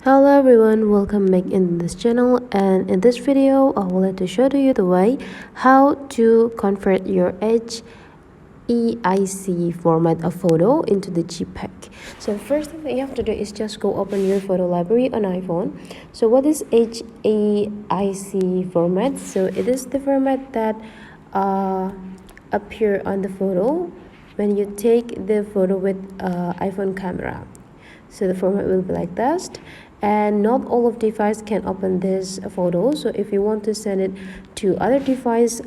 Hello everyone, welcome back in this channel, and in this video I would like to show to you the way how to convert your HEIC format of photo into the JPEG. So the first thing that you have to do is just go open your photo library on iPhone. So what is HEIC format? So it is the format that appear on the photo when you take the photo with iPhone camera. So the format will be like that, and not all of device can open this photo. So if you want to send it to other device,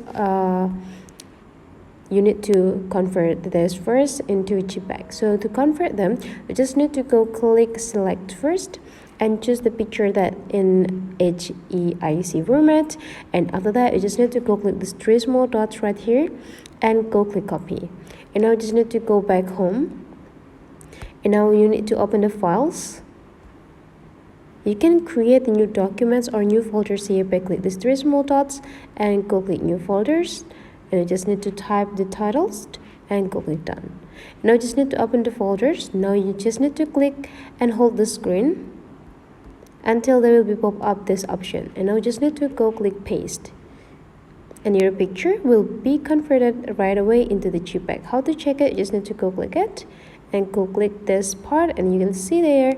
you need to convert this first into JPEG. So to convert them, you just need to go click select first and choose the picture that in HEIC format, and after that you just need to go click these three small dots right here and go click copy. And now you just need to go back home, and now you need to open the files. You can create new documents or new folders here by click these three small dots and go click new folders, and you just need to type the titles and go click done. Now you just need to open the folders. Now you just need to click and hold the screen until there will be pop up this option, and now you just need to go click paste, and your picture will be converted right away into the JPEG. How to check it? You just need to go click it and go click this part, and you can see there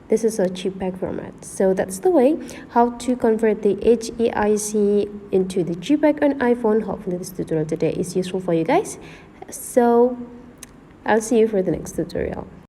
this is a JPEG format. So that's the way how to convert the HEIC into the JPEG on iPhone. Hopefully this tutorial today is useful for you guys. So I'll see you for the next tutorial.